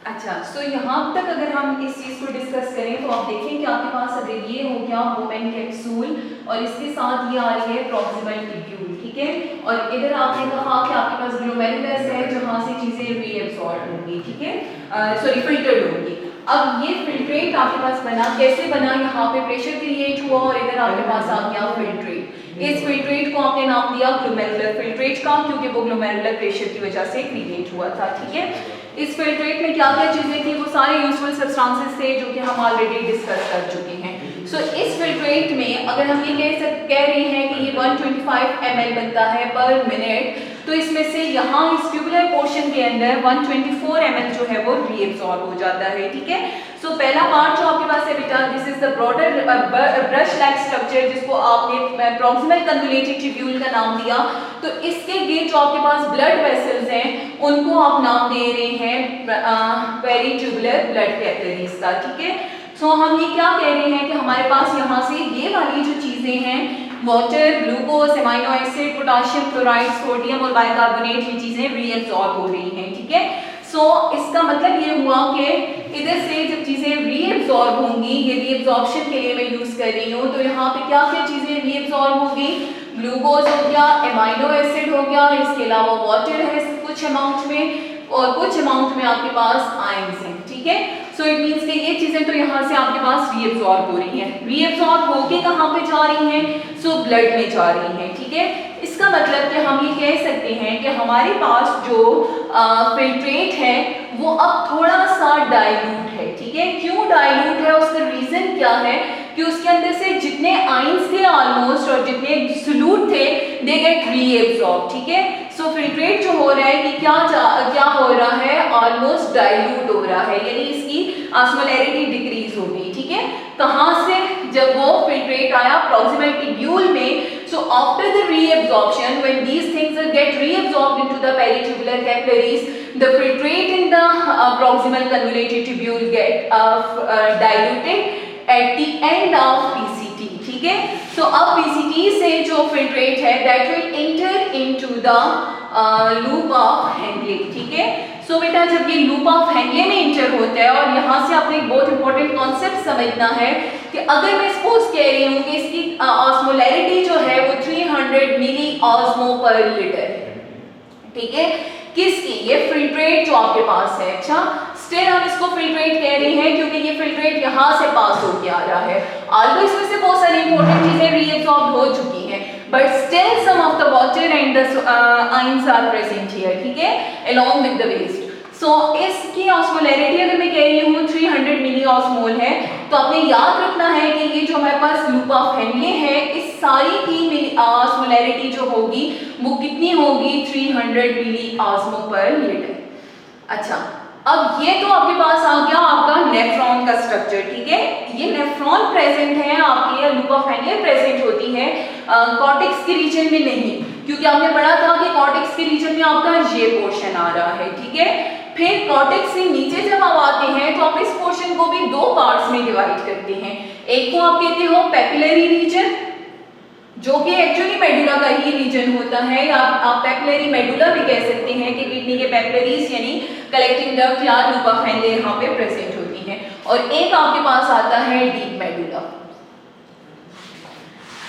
अच्छा, सो यहाँ तक अगर हम इस चीज़ को डिस्कस करें तो आप देखें कि आपके पास अगर ये हो गया मोमेंट कैप्सूल और इसके साथ ये आ रही है प्रॉक्सिमल ट्यूब्यूल, ठीक है, और इधर आपने कहा कि आपके पास ग्लोमेरुलस है जहाँ से चीज़ें रीएब्सॉर्ब होंगी, ठीक है, सॉरी फिल्टर्ड होंगी। अब ये फिल्ट्रेट आपके पास बना, कैसे बना, यहाँ पे प्रेशर क्रिएट हुआ और इधर आपके पास आ गया फिल्ट्रेट। इस फिल्ट्रेट को आपने नाम दिया ग्लोमेरुलर फिल्ट्रेट का, क्योंकि वो ग्लोमेरुलर प्रेशर की वजह से क्रिएट हुआ था, ठीक है। इस फिल्ट्रेट में क्या क्या चीज़ें थी, वो सारे यूजफुल सब्सटेंसेस थे जो कि हम ऑलरेडी डिस्कस कर चुके हैं। सो इस फिल्ट्रेट में अगर हम ये कह रहे हैं कि ये 125 ml बनता है पर मिनट, तो इसमें से यहाँ इस ट्यूबुलर पोर्शन के अंदर 124 ml जो है वो रीएब्सॉर्ब हो जाता है, ठीक है। सो पहला पार्ट जो आपके पास है बेटा, this is the broader brush like structure, जिसको आपने प्रॉक्सिमल कन्वोलेटेड ट्यूब्यूल का नाम दिया। तो इसके गिर जो आपके पास ब्लड वेसल्स हैं उनको आप नाम दे रहे हैं पेरीट्यूबुलर ब्लड कैपिलरीज का, ठीक है। सो हम ये क्या कह रहे हैं कि हमारे पास यहाँ से ये वाली जो चीज़ें हैं, water, glucose, amino acid, potassium chloride, sodium और बाइकार्बोनेट, ये चीज़ें रीएब्सॉर्ब हो रही हैं, ठीक है। सो इसका मतलब ये हुआ कि इधर से जब चीज़ें रीएब्सॉर्ब होंगी, ये रीएब्सॉर्प्शन के लिए मैं यूज़ कर रही हूँ, तो यहाँ पे क्या क्या चीज़ें रीएब्सॉर्ब होगी, ग्लूकोज हो गया, एमाइनो एसिड हो गया, इसके अलावा वाटर है कुछ अमाउंट में और कुछ अमाउंट में आपके पास आयंस हैं, ठीक है। सो इट मीन्स कि ये चीज़ें तो यहाँ से आपके पास रीएब्सॉर्ब हो रही हैं, रीएब्सॉर्ब होके कहाँ पे जा रही हैं, सो ब्लड में जा रही हैं, ठीक है। इसका मतलब कि हम ये कह सकते हैं कि हमारे पास जो फिल्ट्रेट है वो अब थोड़ा सा डाइल्यूट है, ठीक है। क्यों डाइल्यूट है, उसका रीजन क्या है कि उसके अंदर से जितने आयंस थे ऑलमोस्ट और जितने सोल्यूट थे दे गेट रीएब्सॉर्ब, ठीक है। सो फिल्ट्रेट जो हो रहा है कि क्या हो रहा है, ऑलमोस्ट डाइल्यूट हो रहा है, यानी इसकी ऑस्मोलैरिटी डिक्रीज हो गई, ठीक है। कहाँ से, जब वो फिल्ट्रेट आया प्रॉक्सिमल ट्यूब्यूल में, so after the reabsorption, when these things get reabsorbed into the peritubular capillaries, the filtrate in the proximal convoluted tubule get diluted at the end of PCT, ठीक है। so अब PCT से जो filtrate है that will enter into the loop of Henle, ठीक है। सो बेटा जब ये लूप ऑफ हेनले में इंटर होता है, और यहाँ से आपको एक बहुत इंपॉर्टेंट कॉन्सेप्ट समझना है कि अगर मैं सपोज कह रही हूँ कि इसकी ऑस्मोलैरिटी जो है वो 300 मिली ऑस्मो पर लीटर है, ठीक है, किसकी, ये फिल्ट्रेट जो आपके पास है। अच्छा, स्टिल हम इसको फिल्ट्रेट कह रहे हैं क्योंकि ये फिल्ट्रेट यहाँ से पास होके आ रहा है, ऑल्दो इसमें से बहुत सारी इंपॉर्टेंट चीजें रीएब्सॉर्ब हो चुकी हैं, but still some of the water and the ions are present here, ठीक है, along with the waste. So इसकी ऑस्मोलैरिटी अगर मैं कह रही हूँ 300 मिली ऑस्मोल है, तो आपने याद रखना है कि ये जो हमारे पास लूप ऑफ हेनले है, इस सारी की ऑस्मोलैरिटी जो होगी वो कितनी होगी, 300 मिली ऑस्मो पर लीटर। अच्छा, अब ये तो आपके पास आ गया आपका नेफ्रॉन का स्ट्रक्चर, ठीक है। ये नेफ्रॉन प्रेजेंट है आपके, लूप ऑफ हेनले प्रेजेंट होती है कॉर्टेक्स के रीजन में नहीं, क्योंकि आपने पढ़ा था कि कॉर्टेक्स के रीजन में आपका ये पोर्शन आ रहा है, ठीक है। फिर कॉर्टेक्स से नीचे जब आप आते हैं तो आप इस पोर्शन को भी दो पार्ट्स में डिवाइड करते हैं, एक को आप कहते हो पेपिलरी रीजन, जो कि एक्चुअली मेडुला का ही रीजन होता है, या आप पेपिलरी मेडुला भी कह सकते हैं कि किडनी के पेपिलरीज यानी कलेक्टिंग डक्ट या लूप ऑफ हेनले यहाँ पे प्रेजेंट होती हैं, और एक आपके पास आता है डीप मेडुला,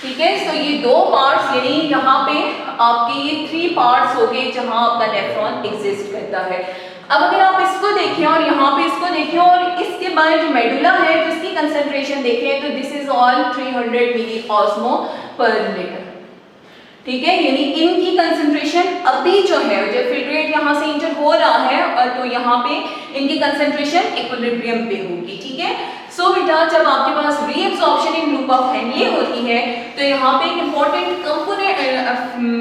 ठीक है। सो ये दो पार्ट्स यानी यहाँ पे आपके ये 3 पार्ट्स हो गए जहाँ आपका नेफ्रॉन एग्जिस्ट करता है। अब अगर आप इसको देखें और यहाँ पे इसको देखें और इसके बाद जो मेडुला है तो इसकी कंसंट्रेशन देखें तो this is all 300 milli osmo per litre, ठीक है, यानी इनकी कंसंट्रेशन अभी जो है जब फिल्ट्रेट यहाँ से इंटर हो रहा है तो यहाँ पे इनकी कंसंट्रेशन इक्विलिब्रियम पे होगी, ठीक है। सो बेटा जब आपके पास reabsorption in loop of Henle होती है तो यहाँ पे एक इंपॉर्टेंट कंपोनेंट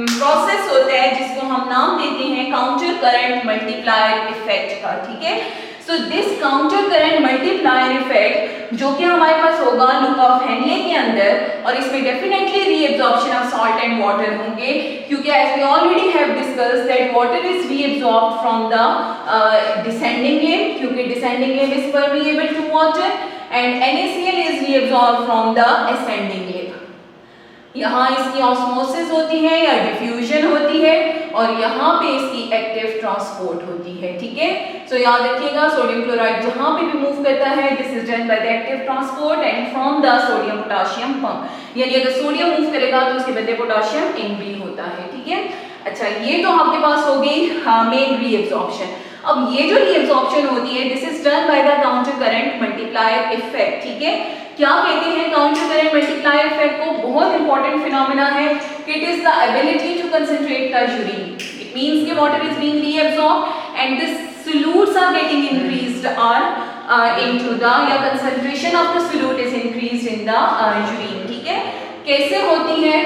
प्रोसेस होता है जिसको हम नाम देते हैं काउंटर करंट मल्टीप्लायर इफेक्ट का, ठीक है। So this counter current multiplier effect जो कि हमारे पास होगा लूप ऑफ हेनले के अंदर, और इसमें definitely reabsorption of salt and water होंगे, क्योंकि as we already have discussed that water is reabsorbed from the descending limb, क्योंकि descending limb is permeable to water, and NaCl is reabsorbed from the ascending limb। यहाँ इसकी osmosis होती है या diffusion होती है, और यहाँ पे इसकी एक्टिव ट्रांसपोर्ट होती है, ठीक है। सो याद रखिएगा सोडियम क्लोराइड जहाँ पे भी मूव करता है this is done by the active transport and from the sodium potassium pump, यानी अगर सोडियम मूव करेगा तो उसके बदले पोटाशियम इन भी होता है, ठीक है। अच्छा, ये तो आपके पास हो गई मेन रीएब्जॉर्प्शन। अब ये जो रीएब्जॉर्प्शन होती है this is done by the counter current multiplier effect, ठीक है। क्या कहते हैं काउंटर करंट मल्टीप्लायर इफेक्ट को? बहुत इंपॉर्टेंट फिनोमेना है। It is the ability to concentrate the urine. It means कि water is being reabsorbed and the solutes are getting increased into the या concentration of the solute is increased in the urine, ठीक है। कैसे होती है?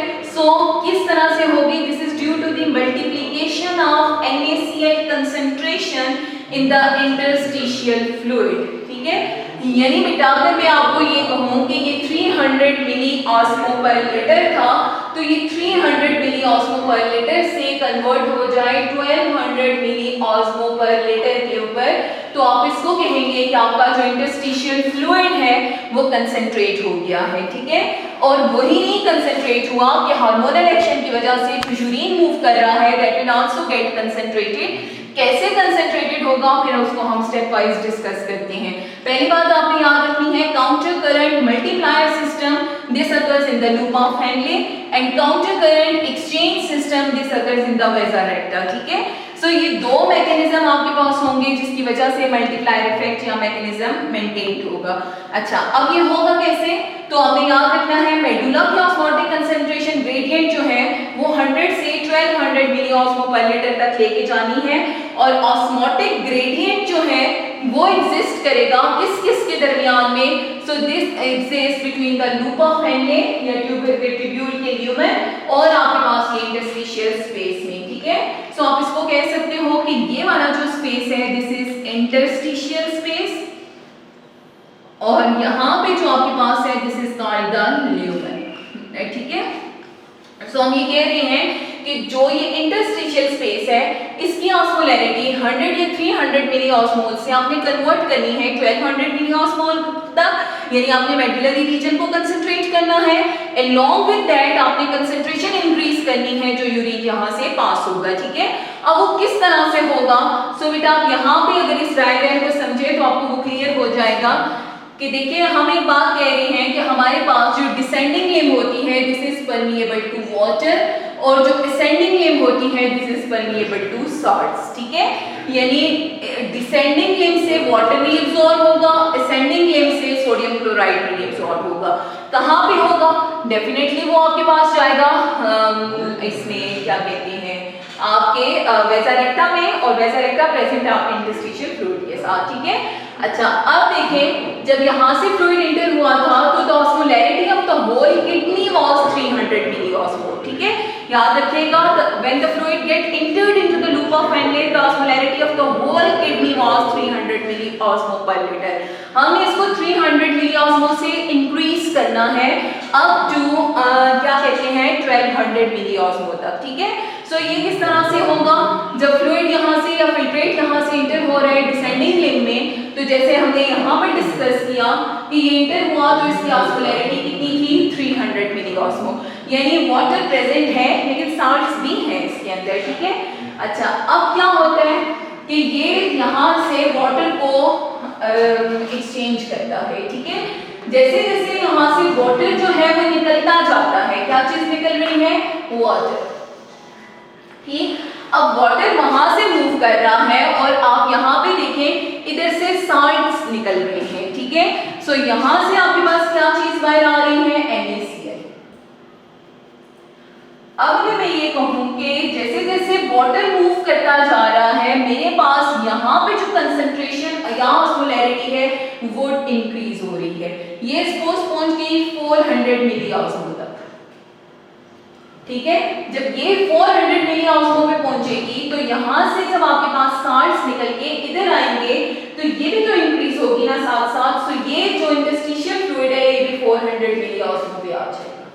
किस तरह से होगी? This is due to the multiplication of NaCl concentration in the interstitial fluid, ठीक है। यानी बेटा अगर मैं आपको ये कहूँ कि ये 300 मिली ऑस्मो पर लीटर था तो ये 300 मिली ऑस्मो पर लीटर से कन्वर्ट हो जाए 1200 मिली ऑस्मो पर लीटर के ऊपर, तो आप इसको कहेंगे कि आपका जो इंटरस्टिशियल फ्लूइड है वो कंसंट्रेट हो गया है, ठीक है। और वही नहीं कंसंट्रेट हुआ कि हार्मोनल एक्शन की वजह से जो यूरिन मूव कर रहा है that will also get concentrated. कैसे कंसंट्रेटेड होगा फिर उसको हम स्टेप वाइज डिस्कस करते हैं। पहली बात आपने याद रखनी है counter current multiplier system this occurs in the loop of Henle and counter current exchange system this occurs in the vasa recta, ठीक है। सो ये दो मैकेनिज्म आपके पास होंगे जिसकी वजह से मल्टीप्लायर इफेक्ट या मैकेनिज्म मेंटेन होगा। अच्छा, अब ये होगा कैसे? तो आपने याद रखना है मेडुला की ऑस्मोटिक कंसंट्रेशन ग्रेडियंट जो है वो 100 से 1200 मिली ऑस्मो पर लीटर तक लेके जानी है और ऑस्मोटिक ग्रेडियंट जो है वो एग्जिस्ट करेगा किस किस के दरमियान में? So this exist between the loop of Henley या ट्यूब्यूल के ल्यूमेन और आपके पास ये इंटरस्टिशियल स्पेस में, ठीक है। सो आप इसको कह सकते हो कि ये वाला जो स्पेस है दिस इज इंटरस्टिशियल स्पेस और यहाँ पे जो आपके पास है this is called the lumen, ठीक है। सो हम ये कह रहे हैं कि जो ये इंटरस्टिशियल स्पेस है इसकी ऑस्मोलैरिटी 100 या 300 मिली ऑस्मोल से आपने कन्वर्ट करनी है 1200 मिली ऑस्मोल तक, यानी आपने मेडुलरी रीजन को कंसंट्रेट करना है। अलोंग विद दैट आपने कंसंट्रेशन इंक्रीज करनी है जो यूरिन यहाँ से पास होगा, ठीक है। अब वो किस तरह से होगा? सो बेटा आप यहाँ पे अगर इस डायग्राम को समझे तो आपको वो क्लियर हो जाएगा कि देखिए हम एक बात कह रहे हैं कि हमारे पास जो डिसेंडिंग लिम्ब होती है this is permeable to water और जो असेंडिंग लिम्ब होती है this is permeable to salts, ठीक है। यानी डिसेंडिंग लिम्ब से वाटर रीअब्सॉर्ब होगा, असेंडिंग लिम्ब से सोडियम क्लोराइड रीअब्सॉर्ब होगा। कहाँ पे होगा? डेफिनेटली वो आपके पास जाएगा इसमें क्या कहते हैं आपके वेजा रेक्टा में और वेजा रेक्टा प्रेजेंट है आपके इंटरस्टिशियल फ्लूइड के साथ, ठीक है। अच्छा, अब देखें जब यहाँ से फ्लूइड एंटर हुआ था तो the osmolarity of the whole kidney was 300 milli osmol, ठीक है। याद रखिएगा when the fluid get entered into the loop of Henle the osmolarity of the whole kidney was 300 milli osmol per litre. हमने इसको 300 milli osmole से increase करना है up to क्या कहते हैं 1200 मिली ऑस्मोल तक, ठीक है। सो ये किस तरह से होगा? जब फ्लूइड यहाँ से या फिल्ट्रेट यहाँ से इंटर हो रहा है डिसेंडिंग लिम्ब में, तो जैसे हमने यहाँ पर डिस्कस किया कि ये इंटर हुआ तो इसकी ऑस्मोलैरिटी कितनी थी? 300 मिली ऑस्मोल, यानी वाटर प्रेजेंट है लेकिन सॉल्ट्स भी हैं इसके अंदर, ठीक है। अच्छा, अब क्या होता है कि ये यहाँ से वाटर को एक्सचेंज करता है, ठीक है। जैसे जैसे यहाँ से वाटर जो है वो निकलता जाता है, क्या चीज निकल रही है? वाटर, ठीक। अब वाटर वहां से मूव कर रहा है और आप यहाँ पे देखें इधर से सॉल्ट्स निकल रहे हैं, ठीक है। सो यहाँ से आपके पास क्या चीज बाहर आ रही है? NaCl। अब अगर मैं ये कहूँ कि जैसे जैसे वाटर मूव करता जा रहा है मेरे पास यहाँ पे जो कंसंट्रेशन या ऑस्मोलैरिटी है वो इंक्रीज हो रही है। ये सपोज पहुंच गई 400 मिली ऑस्मोल तक, ठीक है। जब ये 400 मिली ऑस्मो में पहुंचेगी तो यहाँ से जब आपके पास सॉल्ट्स निकल के इधर आएंगे तो ये भी तो इंक्रीज होगी ना साथ साथ। सो ये जो इंटरस्टिशियल फ्लूइड है ये भी 400 मिली ऑस्मो पे आ जाएगा,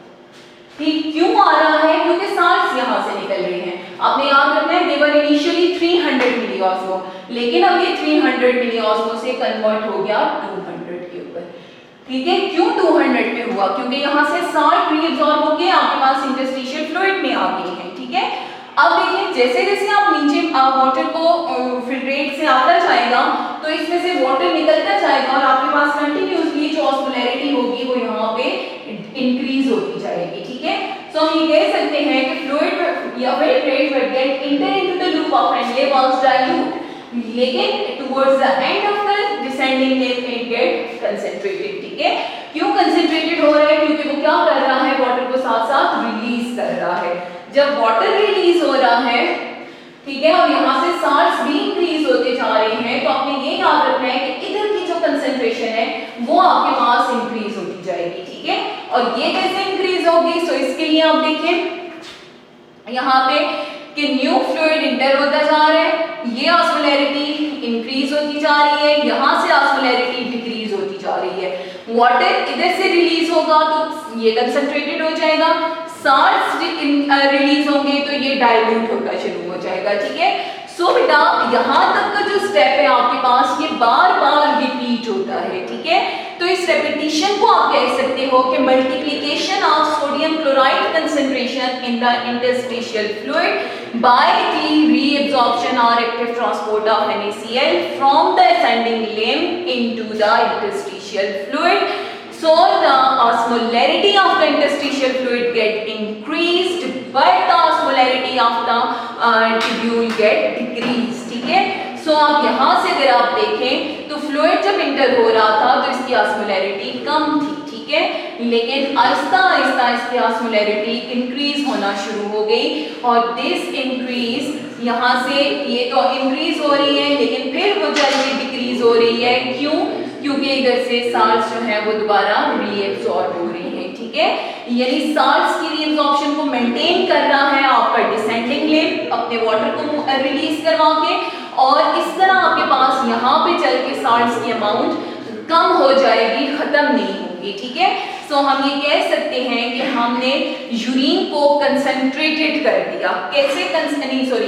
ठीक। क्यों आ रहा है? क्योंकि सॉल्ट्स यहाँ से निकल रहे हैं। आपने याद रखना है दे वर इनिशियली 300 मिली ऑस्मो, लेकिन अब ये 300 मिली ऑस्मो से कन्वर्ट हो गया 200 के ऊपर, ठीक है। क्यों 200 पे हुआ? क्योंकि यहाँ से सॉल्ट रीअब्सॉर्ब होके आपके पास इंटरस्टिशियल फ्लूइड में आ गई है, ठीक है। अब देखिए जैसे जैसे आप नीचे वाटर को फिल्ट्रेट से आता जाएगा तो इसमें से वाटर निकलता जाएगा और आपके पास कंटिन्यूसली जो ऑस्मोलैरिटी होगी वो यहाँ पे इंक्रीज होती जाएगी, ठीक है। सो हम ये कह सकते हैं कि फ्लूइड या filtrate will get enter into the loop of and levels dilute, लेकिन towards the end of the descending लेव इट गेट कंसंट्रेटेड, ठीक है। क्यों कंसंट्रेटेड हो रहा है? क्योंकि वो क्या कर रहा है, वाटर को साथ साथ रिलीज कर रहा है। जब वाटर रिलीज हो रहा है, ठीक है, और यहाँ से साल्ट्स भी इंक्रीज होते जा रहे हैं, तो आपने ये याद रखना है कि इधर की जो कंसंट्रेशन है वो आपके पास इंक्रीज होती जाएगी, ठीक है। और ये कैसे इंक्रीज होगी? सो इसके लिए आप देखें यहाँ पे कि न्यू फ्लूइड इंटर होता जा रहा है, ये ऑस्मोलैरिटी इंक्रीज होती जा रही है, यहाँ से ऑस्मोलैरिटी डिक्रीज होती जा रही है। वाटर इधर से रिलीज होगा तो ये कंसंट्रेटेड हो जाएगा, साल्ट्स रिलीज होंगे तो ये डाइल्यूट होना शुरू हो जाएगा, ठीक है। सो बेटा यहाँ तक का जो स्टेप है आपके पास ये बार बार रिपीट होता है, ठीक है। तो इस रेपिटेशन को आप कह सकते हो कि multiplication of sodium chloride concentration in the interstitial fluid by the reabsorption or active transport of NaCl from the ascending limb into the interstitial fluid. So the osmolarity of the interstitial fluid get increased, but the osmolarity of the tubule get decreased, ठीक है। सो आप यहाँ से अगर आप देखें तो fluid जब इंटर हो रहा था तो इसकी ऑस्मोलैरिटी कम थी, ठीक है, लेकिन आहिस्ता आहिस्ता इसकी ऑस्मोलैरिटी इंक्रीज होना शुरू हो गई और दिस इंक्रीज यहाँ से ये तो इंक्रीज हो रही है लेकिन फिर वो जल्दी डिक्रीज हो रही है। क्यों? क्योंकि इधर से साल्ट्स जो है वो दोबारा रीएब्सॉर्ब हो रही हैं, ठीक है। यानी साल्ट्स की रीएब्सॉर्प्शन को मेंटेन कर रहा है आपका डिसेंडिंग लेव अपने वाटर को रिलीज करवा के, और इस तरह आपके पास यहाँ पे चल के साल्ट्स की अमाउंट कम हो जाएगी, खत्म नहीं होगी, ठीक है। सो हम ये कह सकते हैं कि हमने यूरिन को कंसंट्रेटेड कर दिया। कैसे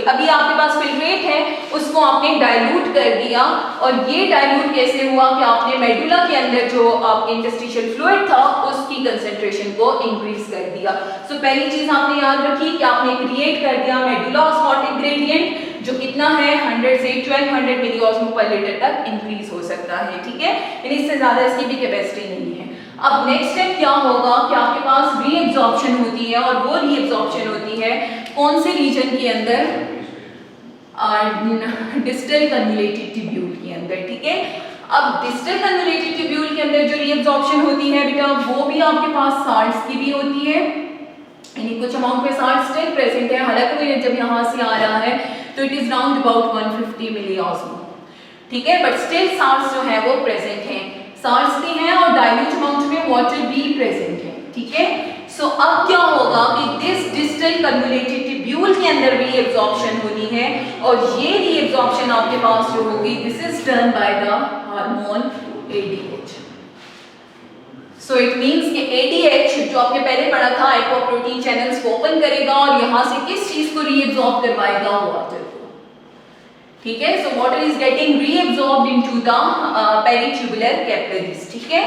अभी आपके पास फिल्ट्रेट है उसको आपने डाइल्यूट कर दिया, और ये डाइल्यूट कैसे हुआ कि आपने मेडुला के अंदर जो आपके इंटरस्टिशियल फ्लूइड था उसकी कंसंट्रेशन को इंक्रीज कर दिया। सो पहली चीज आपने याद रखी कि आपने क्रिएट कर दिया मेडुला ऑस्मोटिक ग्रेडियंट जो कितना है 100 से 1200 मिलीऑस्मो पर लीटर तक इंक्रीज हो सकता है, ठीक है, यानी इससे ज्यादा इसकी भी कैपेसिटी नहीं है। अब नेक्स्ट स्टेप क्या होगा कि आपके पास रीएब्सॉर्प्शन होती है, और वो रीएब्सॉर्प्शन होती है कौन से रीजन के अंदर? डिस्टल कन्वोल्यूटेड ट्यूब्यूल के अंदर, ठीक है। अब डिस्टल कन्वोल्यूटेड ट्यूब्यूल के अंदर जो रीएब्सॉर्प्शन होती है बेटा वो भी आपके पास साल्ट्स की भी होती है, यानी कुछ अमाउंट में साल्ट स्टिल प्रेजेंट है, हालांकि जब यहाँ से आ रहा है तो इट इज राउंड अबाउट 150 मिलीऑस्मो, ठीक है, बट स्टिल साल्ट्स जो है वो प्रेजेंट हैं, साल्ट्स भी हैं और डाइल्यूट अमाउंट में वाटर भी प्रेजेंट है, ठीक है। सो अब क्या होगा कि दिस डिस्टल कन्वोल्यूटेड ट्यूब्यूल के अंदर रीएब्सॉर्प्शन होनी है, और ये रीएब्सॉर्प्शन आपके पास जो होगी this is done by the hormone ADH। So it means कि ADH जो आपने पहले पढ़ा था एपोप्रोटीन चैनल्स को ओपन करेगा और यहाँ से किस चीज को रीएब्सॉर्ब करवाएगा? वाटर को, ठीक है। So water is getting reabsorbed into the peritubular capillaries, ठीक है।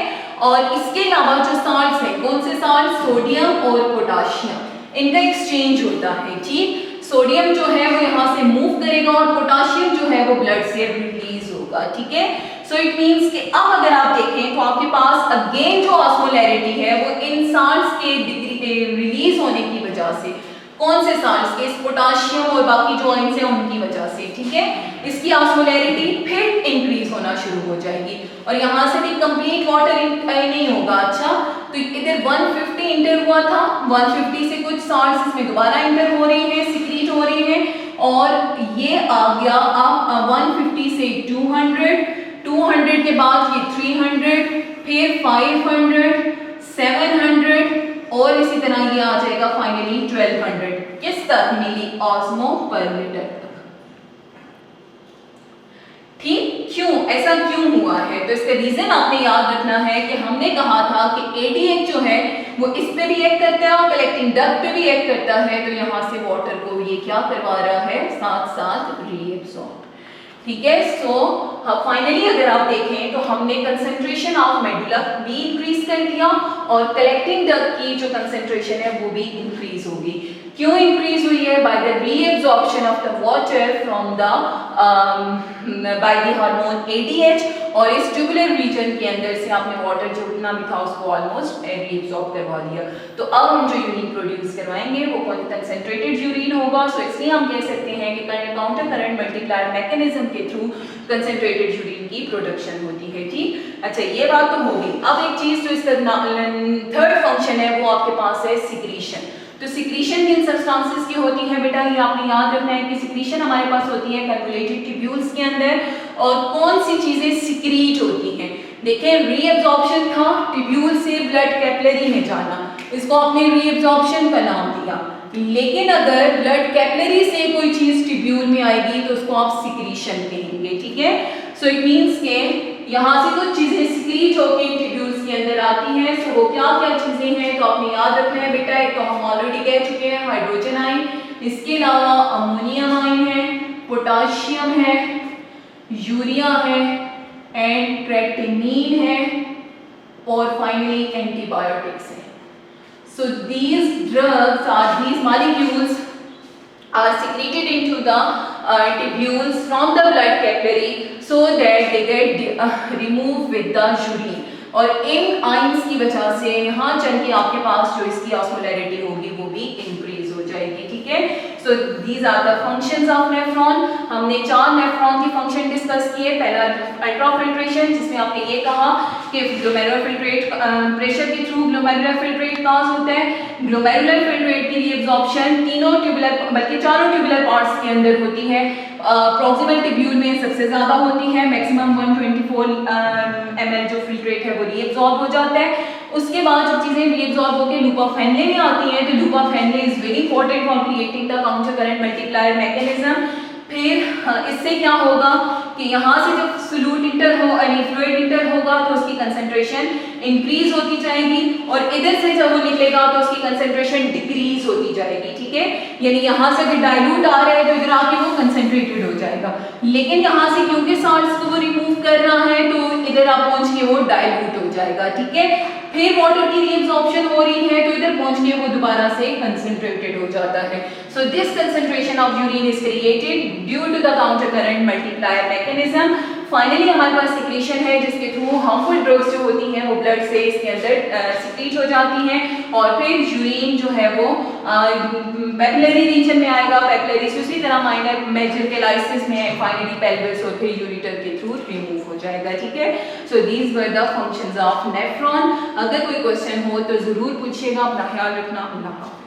और इसके अलावा जो साल्ट्स हैं, कौन से साल्ट? सोडियम और पोटाशियम, इनका एक्सचेंज होता है, ठीक। सोडियम जो है वो यहाँ से मूव करेगा और पोटाशियम जो है वो ब्लड से रिलीज होगा, ठीक है। सो इट मींस कि अब अगर आप देखें तो आपके पास अगेन जो ऑस्मोलैरिटी है वो इन साल्ट्स के रिलीज होने की वजह से, कौन से साल्ट्स के? पोटाशियम और बाकी जो आयंस हैं उनकी वजह से, ठीक है, इसकी ऑस्मोलैरिटी फिर इंक्रीज होना शुरू हो जाएगी, और यहाँ से भी कंप्लीट वाटर नहीं होगा। अच्छा, तो इधर 150 इंटर हुआ था, 150 से कुछ साल्ट्स इसमें दोबारा इंटर हो रही हैं, सिक्रीट हो रही हैं, और ये आ गया अब 150 से 200 के बाद ये 300, फिर 500, 700 और इसी तरह ये आ जाएगा फाइनली 1200 किस तक? मिलीऑस्मो पर लीटर तक, ठीक। क्यों ऐसा क्यों हुआ है? तो इसका रीजन आपने याद रखना है कि हमने कहा था कि ADH जो है वो इस पे भी एक्ट करता है और कलेक्टिंग डक्ट पे भी एक्ट करता है, तो यहाँ से वाटर को ये क्या करवा रहा है? साथ साथ रीएब्सॉर्ब, ठीक है। सो फाइनली अगर आप देखें तो हमने कंसंट्रेशन ऑफ मेडुला भी इंक्रीज कर दिया और कलेक्टिंग डक्ट की जो कंसंट्रेशन है वो भी इंक्रीज होगी। क्यों इंक्रीज हुई है? By the reabsorption of the water from the by the hormone ADH, और इस ट्यूबुलर रीजन के अंदर से आपने वाटर जो उतना भी था उसको ऑलमोस्ट रीएब्जॉर्ब करवा दिया। तो अब हम जो यूरिन प्रोड्यूस करवाएंगे वो कंसंट्रेटेड यूरिन होगा। सो इसलिए हम कह सकते हैं कि काउंटर करंट मल्टीप्लायर मैकेनिज्म के थ्रू कंसंट्रेटेड यूरिन की प्रोडक्शन होती है। ठीक, अच्छा ये बात तो होगी। अब एक चीज जो इसका थर्ड फंक्शन है वो आपके पास है सिक्रीशन। तो सिक्रीशन किन सब्सटेंसेस की होती है बेटा, ये आपने याद रखना है कि सिक्रीशन हमारे पास होती है कन्वोल्यूटेड ट्यूब्यूल्स के अंदर। और कौन सी चीजें सिक्रीट होती हैं? देखें, रीएब्जॉर्प्शन था, ट्यूब्यूल से ब्लड कैपिलरी में जाना, इसको आपने रीएब्जॉर्प्शन का नाम दिया। लेकिन अगर ब्लड कैपिलरी से कोई चीज ट्यूब्यूल में आएगी तो उसको आप सिक्रीशन कहेंगे। ठीक है, सो इट मींस के यहाँ से कुछ चीजें सिक्रीट होकर ट्यूब्यूल्स के अंदर आती हैं। सो वो क्या क्या चीजें हैं तो आपने याद रखना है बेटा। एक तो हम ऑलरेडी कह चुके हैं हाइड्रोजन आयन, इसके अलावा अमोनियम आयन है, पोटाशियम है, यूरिया है, एंड क्रेटिनिन है, और फाइनली एंटीबायोटिक्स है। So these drugs are these molecules are secreted into the tubules from the blood capillary so that they get removed with the urine। और इन ions की वजह से यहाँ चल के आपके पास जो इसकी ऑस्मोलैरिटी होगी वो भी इंक्रीज हो जाएगी। ठीक है, so these are the functions of nephron. हमने 4 नेफ्रॉन की फंक्शन डिस्कस किए। पहला अल्ट्राफिल्ट्रेशन, जिसमें आपने ये कहा कि ग्लोमेरुलर फिल्ट्रेट प्रेशर के थ्रू ग्लोमेरुलर फिल्ट्रेट पास होता है। ग्लोमेरुलर फिल्ट्रेट की रीएब्जॉर्प्शन तीनों ट्यूबुलर बल्कि चारों ट्यूबुलर पार्ट्स के अंदर होती है। प्रॉक्सिमल ट्यूब्यूल में सबसे ज्यादा होती है, मैक्सिमम 124 ml जो फिल्ट्रेट है वो रीएब्जॉर्ब हो जाता है। उसके बाद जब चीजें रीएब्जॉर्ब होकर लूप ऑफ फेनले में आती हैं तो loop of Henle is very important for creating the counter current multiplier mechanism. फिर इससे क्या होगा कि यहाँ से जब सोल्यूट इंटर हो यानी फ्लूइड इंटर होगा तो उसकी कंसंट्रेशन इंक्रीज होती जाएगी, और इधर से जब वो निकलेगा तो उसकी कंसंट्रेशन डिक्रीज होती जाएगी। ठीक है, यानी यहाँ से अगर डाइल्यूट आ रहा है तो इधर आके वो कंसंट्रेटेड हो जाएगा, लेकिन यहाँ से क्योंकि साल्ट्स को वो रिमूव कर रहा है तो इधर आप पहुँच के वो डाइल्यूट हो जाएगा। ठीक है, फिर वाटर की रीअब्जॉर्प्शन हो रही है तो इधर पहुँच के वो दोबारा से कंसंट्रेटेड हो जाता है। So this concentration of urine is created due to the counter current multiplier mechanism. Finally हमारे पास सिक्रीशन है जिसके थ्रू हार्मफुल ड्रग्स जो होती हैं वो ब्लड से इसके अंदर सिक्रीट हो जाती हैं, और फिर यूरिन जो है वो पेपिलरी रीजन में आएगा, पेपिलरी से उसी तरह माइनर मेजर के लाइसिस में, फाइनली पेल्विस और फिर यूरिटर के थ्रू रिमूव हो जाएगा। ठीक है, so these were the functions of nephron. अगर कोई क्वेश्चन हो तो जरूर पूछिएगा। अपना ख्याल रखना। अल्लाह।